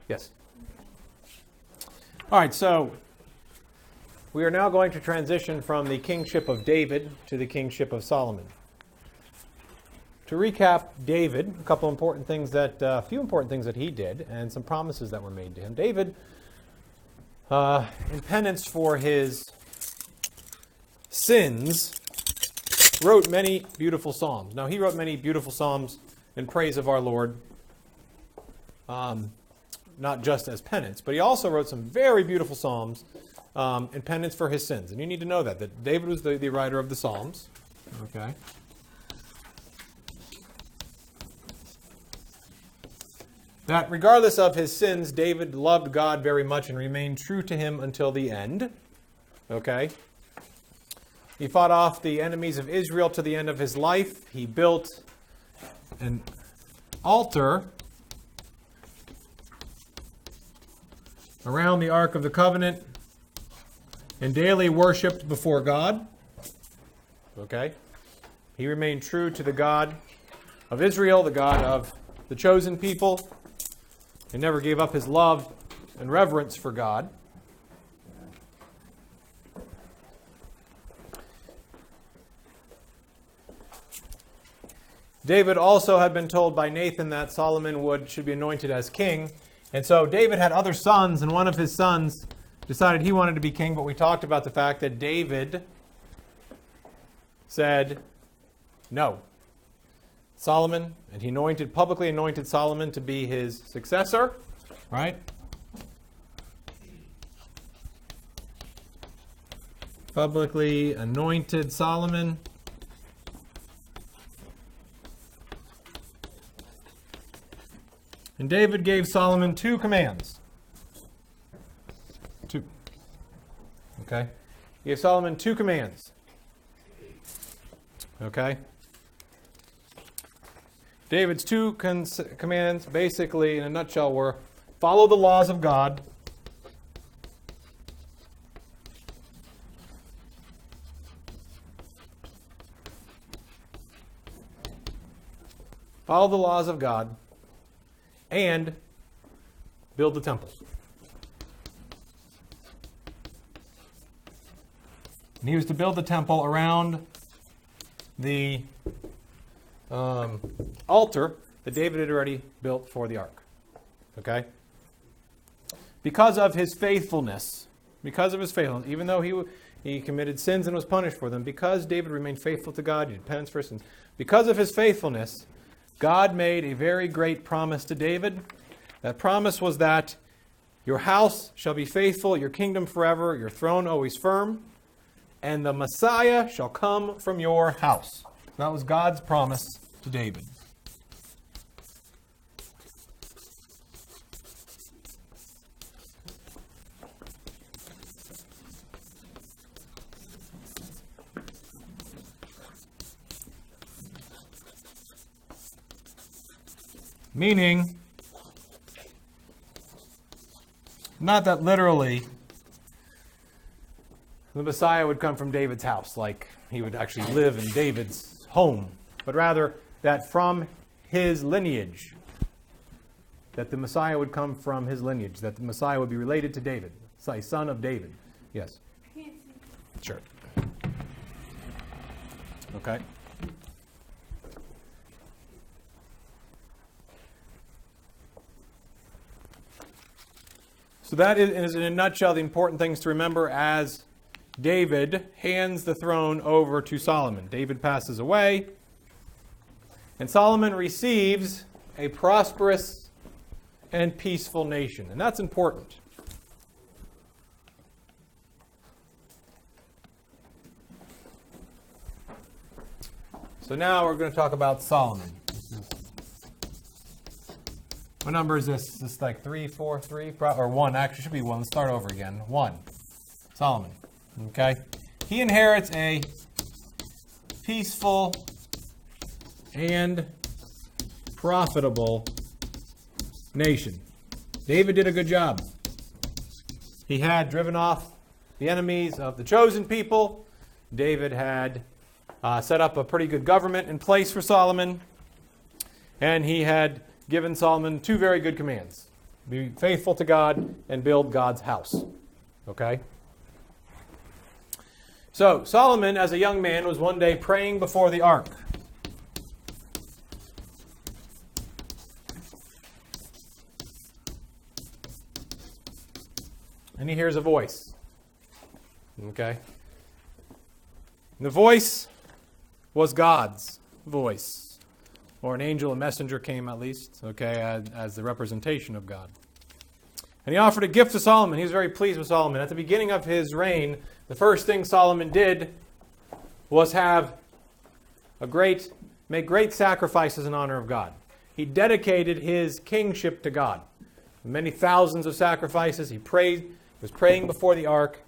Yes. All right, so we are now going to transition from the kingship of David to the kingship of Solomon. To recap David, a few important things that he did and some promises that were made to him. David, in penance for his sins, wrote many beautiful psalms. Now, he wrote many beautiful psalms in praise of our Lord, not just as penance, but he also wrote some very beautiful psalms in penance for his sins. And you need to know that David was the writer of the Psalms. Okay. That regardless of his sins, David loved God very much and remained true to him until the end. Okay. He fought off the enemies of Israel to the end of his life. He built an altar around the Ark of the Covenant and daily worshiped before God. Okay. He remained true to the God of Israel, the God of the chosen people. He never gave up his love and reverence for God. David also had been told by Nathan that Solomon should be anointed as king. And so David had other sons, and one of his sons decided he wanted to be king, but we talked about the fact that David said no. Solomon, and he publicly anointed Solomon to be his successor, right? Publicly anointed Solomon. And David gave Solomon 2 commands. 2. Okay? He gave Solomon 2 commands. Okay? David's 2 commands, basically, in a nutshell, were follow the laws of God, follow the laws of God, and build the temple. And he was to build the temple around the altar that David had already built for the ark. Okay? Because of his faithfulness, even though he committed sins and was punished for them, because David remained faithful to God, he did penance for sins, because of his faithfulness, God made a very great promise to David. That promise was that your house shall be faithful, your kingdom forever, your throne always firm, and the Messiah shall come from your house. That was God's promise to David. Meaning, not that literally the Messiah would come from David's house, like he would actually live in David's home, but rather that from his lineage, that the Messiah would come from his lineage, that the Messiah would be related to David, son of David. Yes? Sure. Okay. So that is, in a nutshell, the important things to remember as David hands the throne over to Solomon. David passes away, and Solomon receives a prosperous and peaceful nation. And that's important. So now we're going to talk about Solomon. What number is this? Is this like 3, 4, 3? Or 1. Actually, it should be 1. Let's start over again. 1. Solomon. Okay? He inherits a peaceful and profitable nation. David did a good job. He had driven off the enemies of the chosen people. David had set up a pretty good government in place for Solomon. And he had given Solomon 2 very good commands. Be faithful to God and build God's house. Okay? So, Solomon, as a young man, was one day praying before the ark. And he hears a voice. Okay? And the voice was God's voice. Or an angel, a messenger came at least, okay, as the representation of God. And he offered a gift to Solomon. He was very pleased with Solomon. At the beginning of his reign, the first thing Solomon did was make great sacrifices in honor of God. He dedicated his kingship to God. Many thousands of sacrifices. He was praying before the ark,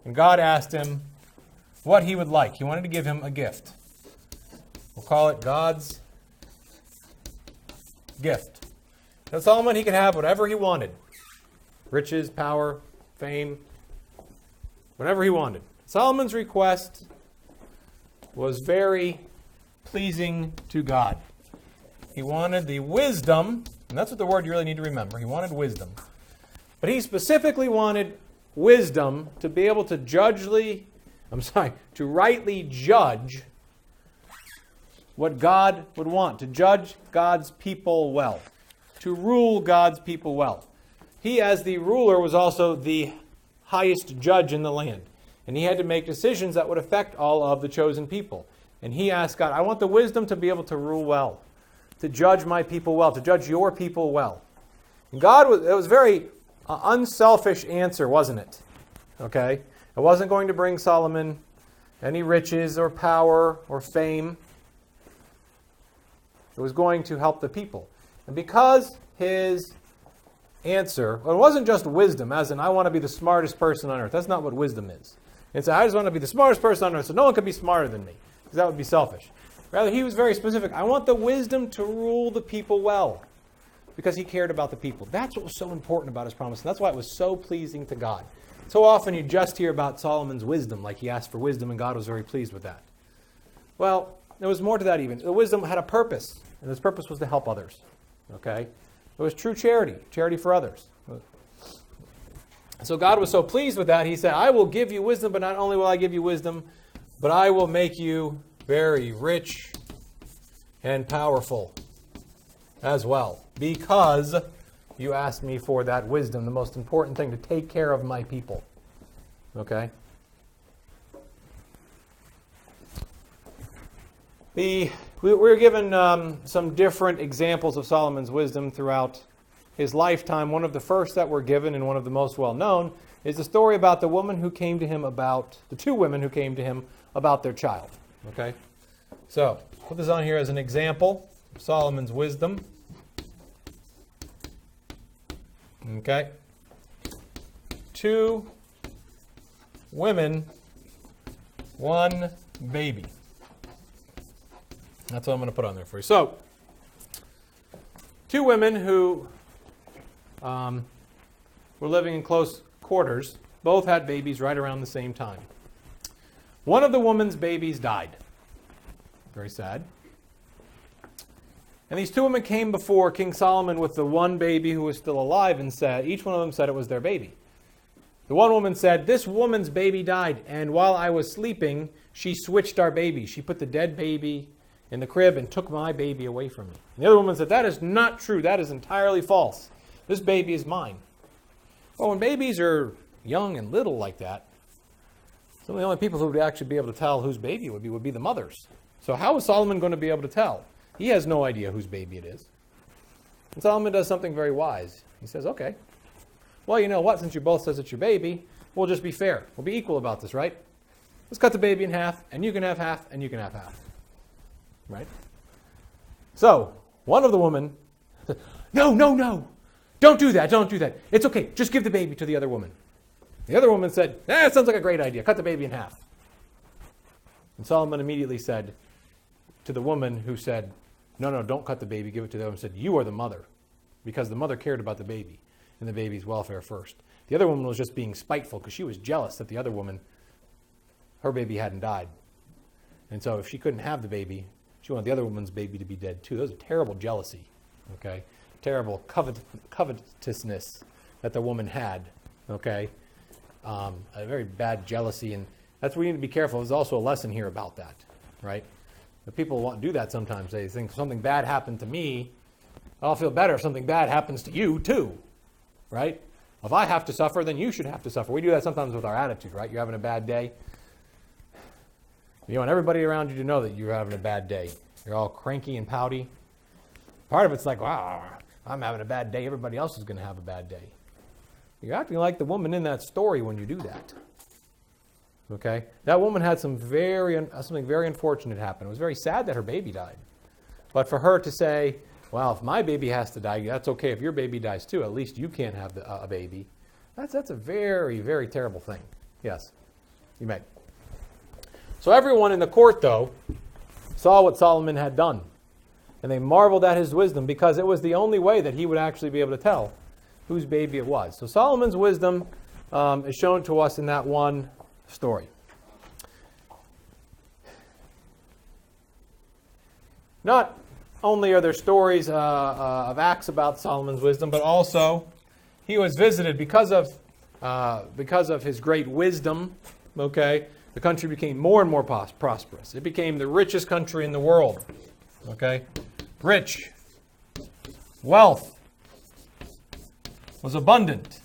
and God asked him what he would like. He wanted to give him a gift. We'll call it God's gift. Now Solomon, he could have whatever he wanted. Riches, power, fame, whatever he wanted. Solomon's request was very pleasing to God. He wanted the wisdom, and that's what the word you really need to remember. He wanted wisdom. But he specifically wanted wisdom to be able to to rightly judge what God would want, to judge God's people well, to rule God's people well. He, as the ruler, was also the highest judge in the land. And he had to make decisions that would affect all of the chosen people. And he asked God, I want the wisdom to be able to rule well, to judge my people well, to judge your people well. And it was a very unselfish answer, wasn't it? Okay? It wasn't going to bring Solomon any riches or power or fame. It was going to help the people. And because his answer, well, it wasn't just wisdom, as in, I want to be the smartest person on earth. That's not what wisdom is. It's, I just want to be the smartest person on earth, so no one can be smarter than me, because that would be selfish. Rather, he was very specific. I want the wisdom to rule the people well, because he cared about the people. That's what was so important about his promise, and that's why it was so pleasing to God. So often you just hear about Solomon's wisdom, like he asked for wisdom, and God was very pleased with that. Well, there was more to that even. The wisdom had a purpose, and this purpose was to help others. Okay? It was true charity for others. So God was so pleased with that, he said, I will give you wisdom, but not only will I give you wisdom, but I will make you very rich and powerful as well, because you asked me for that wisdom, the most important thing, to take care of my people. Okay? We're given some different examples of Solomon's wisdom throughout his lifetime. One of the first that were given, and one of the most well-known, is the story about the two women who came to him about their child. Okay? So, put this on here as an example of Solomon's wisdom. Okay? 2 women, 1 baby. That's what I'm going to put on there for you. So, 2 women who were living in close quarters, both had babies right around the same time. One of the woman's babies died. Very sad. And these 2 women came before King Solomon with the one baby who was still alive and said, each one of them said it was their baby. The one woman said, this woman's baby died, and while I was sleeping, she switched our baby. She put the dead baby in the crib and took my baby away from me. And the other woman said, that is not true. That is entirely false. This baby is mine. Well, when babies are young and little like that, some of the only people who would actually be able to tell whose baby it would be the mothers. So how is Solomon going to be able to tell? He has no idea whose baby it is. And Solomon does something very wise. He says, okay, well, you know what? Since you both says it's your baby, we'll just be fair. We'll be equal about this, right? Let's cut the baby in half, and you can have half, and you can have half. Right? So, one of the women said, no, don't do that. It's okay, just give the baby to the other woman. The other woman said, that sounds like a great idea, cut the baby in half. And Solomon immediately said to the woman who said, no, don't cut the baby, give it to the other woman, said, you are the mother, because the mother cared about the baby and the baby's welfare first. The other woman was just being spiteful because she was jealous that the other woman, her baby hadn't died. And so if she couldn't have the baby, she wanted the other woman's baby to be dead too. That was a terrible jealousy. Okay? terrible covetousness that the woman had, okay? A very bad jealousy, and that's where we need to be careful. There's also a lesson here about that, right? The people want to do that sometimes. They think something bad happened to me, I'll feel better if something bad happens to you too, right? If I have to suffer, then you should have to suffer. We do that sometimes with our attitude, right? You're having a bad day. You want everybody around you to know that you're having a bad day. You're all cranky and pouty. Part of it's like, wow, I'm having a bad day. Everybody else is going to have a bad day. You're acting like the woman in that story when you do that. Okay? That woman had something very unfortunate happen. It was very sad that her baby died. But for her to say, well, if my baby has to die, that's okay. If your baby dies too, at least you can't have a baby. That's a very, very terrible thing. Yes, you may. So everyone in the court, though, saw what Solomon had done. And they marveled at his wisdom because it was the only way that he would actually be able to tell whose baby it was. So Solomon's wisdom is shown to us in that one story. Not only are there stories of acts about Solomon's wisdom, but also he was visited because of his great wisdom. Okay, the country became more and more prosperous. It became the richest country in the world. Okay, rich, wealth was abundant.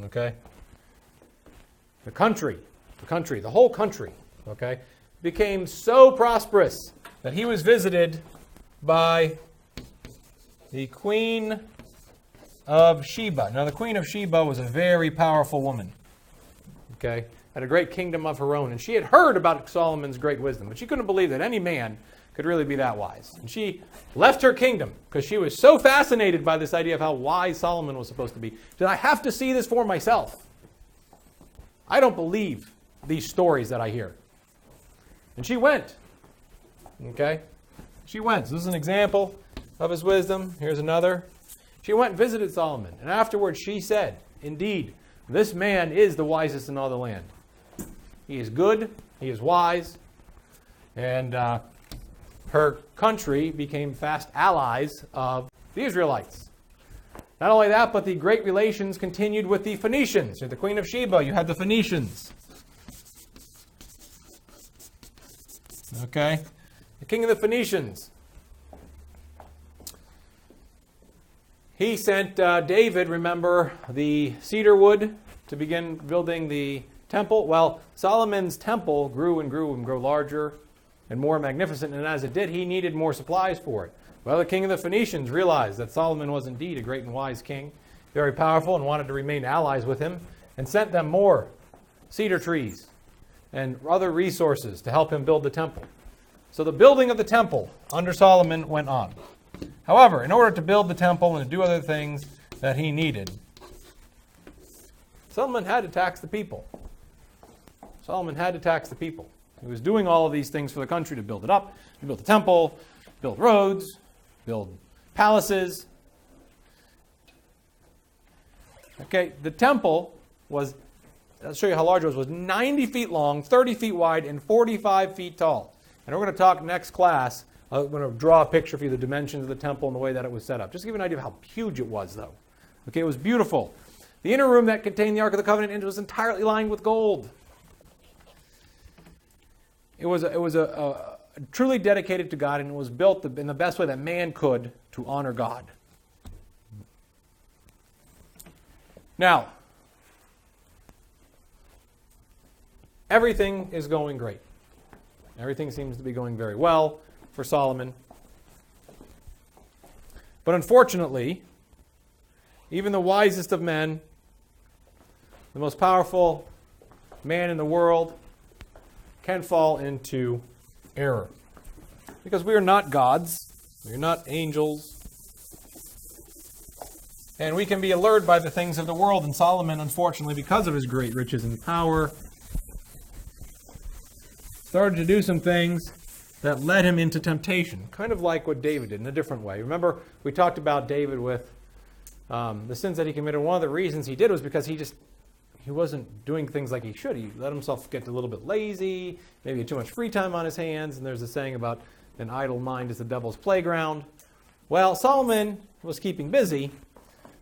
Okay, the whole country, okay, became so prosperous that he was visited by the Queen of Sheba. Now, the Queen of Sheba was a very powerful woman, okay, had a great kingdom of her own, and she had heard about Solomon's great wisdom, but she couldn't believe that any man could really be that wise. And she left her kingdom because she was so fascinated by this idea of how wise Solomon was supposed to be. She said, I have to see this for myself. I don't believe these stories that I hear. And she went. Okay? She went. So this is an example of his wisdom. Here's another. She went and visited Solomon. And afterwards she said, indeed, this man is the wisest in all the land. He is good. He is wise. And her country became fast allies of the Israelites. Not only that, but the great relations continued with the Phoenicians. You're the Queen of Sheba, you had the Phoenicians. Okay? The king of the Phoenicians. He sent David, remember, the cedar wood to begin building the temple. Well, Solomon's temple grew and grew and grew larger and more magnificent, and as it did, he needed more supplies for it. Well, the king of the Phoenicians realized that Solomon was indeed a great and wise king, very powerful, and wanted to remain allies with him, and sent them more cedar trees and other resources to help him build the temple. So the building of the temple under Solomon went on. However, in order to build the temple and to do other things that he needed, Solomon had to tax the people. Solomon had to tax the people. He was doing all of these things for the country to build it up, to build the temple, build roads, build palaces. Okay, the temple was, I'll show you how large it was 90 feet long, 30 feet wide, and 45 feet tall. And we're going to talk next class. I'm going to draw a picture for you, the dimensions of the temple and the way that it was set up. Just to give you an idea of how huge it was, though. Okay, it was beautiful. The inner room that contained the Ark of the Covenant was entirely lined with gold. It was truly dedicated to God, and it was built in the best way that man could to honor God. Now, everything is going great. Everything seems to be going very well for Solomon. But unfortunately, even the wisest of men, the most powerful man in the world, can fall into error. Because we are not gods. We are not angels. And we can be allured by the things of the world. And Solomon, unfortunately, because of his great riches and power, started to do some things that led him into temptation. Kind of like what David did in a different way. Remember, we talked about David with the sins that he committed. One of the reasons he did was because wasn't doing things like he should. He let himself get a little bit lazy, maybe had too much free time on his hands, and there's a saying about an idle mind is the devil's playground. Well, Solomon was keeping busy,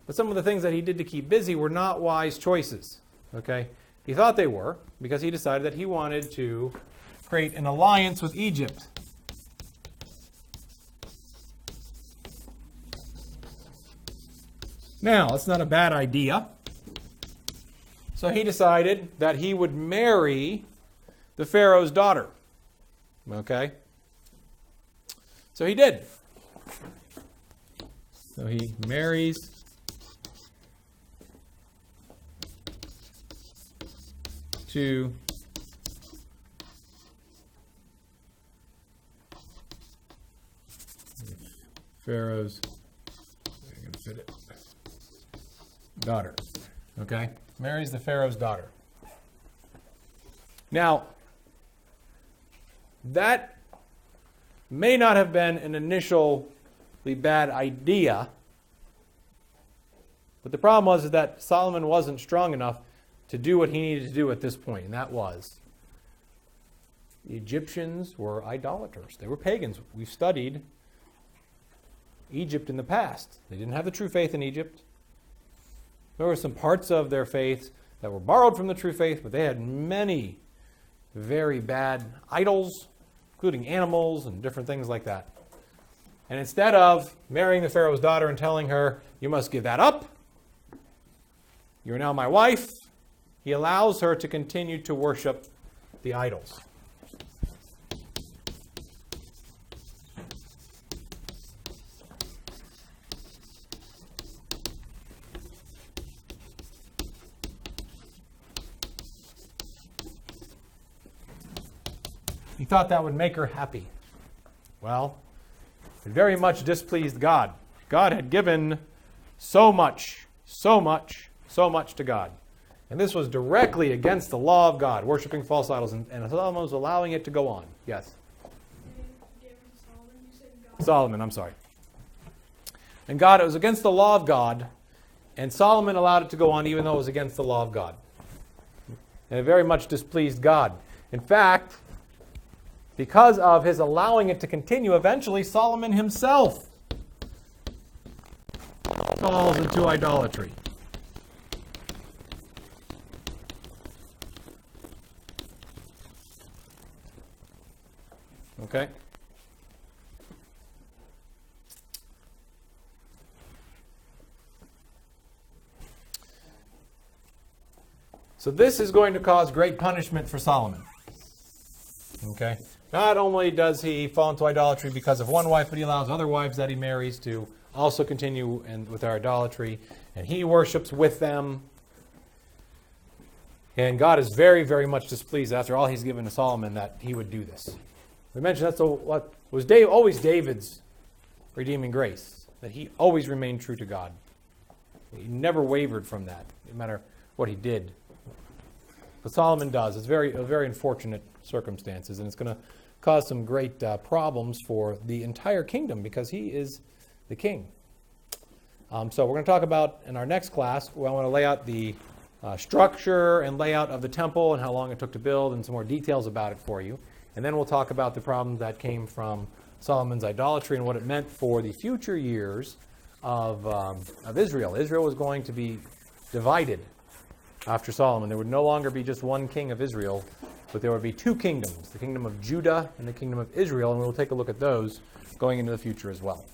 but some of the things that he did to keep busy were not wise choices. Okay? He thought they were, because he decided that he wanted to create an alliance with Egypt. Now, that's not a bad idea. So he decided that he would marry the Pharaoh's daughter. Okay? So he did. So he marries to Pharaoh's daughter. Okay? Marries the Pharaoh's daughter. Now, that may not have been an initially bad idea, but the problem was that Solomon wasn't strong enough to do what he needed to do at this point, and that was the Egyptians were idolaters. They were pagans. We've studied Egypt in the past. They didn't have the true faith in Egypt. There were some parts of their faith that were borrowed from the true faith, but they had many very bad idols, including animals and different things like that. And instead of marrying the Pharaoh's daughter and telling her, you must give that up, you're now my wife, he allows her to continue to worship the idols. He thought that would make her happy. Well, it very much displeased God. God had given so much to God. And this was directly against the law of God, worshiping false idols, and Solomon was allowing it to go on. Yes? Solomon, I'm sorry. And God, it was against the law of God, and Solomon allowed it to go on even though it was against the law of God. And it very much displeased God. In fact, because of his allowing it to continue, eventually Solomon himself falls into idolatry. Okay? So this is going to cause great punishment for Solomon. Okay? Not only does he fall into idolatry because of one wife, but he allows other wives that he marries to also continue with their idolatry, and he worships with them. And God is very, very much displeased after all he's given to Solomon that he would do this. We mentioned that's what was always David's redeeming grace, that he always remained true to God. He never wavered from that, no matter what he did. But Solomon does. It's very unfortunate circumstances, and it's going to cause some great problems for the entire kingdom because he is the king. So we're going to talk about in our next class, I want to lay out the structure and layout of the temple and how long it took to build and some more details about it for you. And then we'll talk about the problems that came from Solomon's idolatry and what it meant for the future years of Israel. Israel was going to be divided after Solomon. There would no longer be just one king of Israel, but there would be two kingdoms, the kingdom of Judah and the kingdom of Israel, and we'll take a look at those going into the future as well.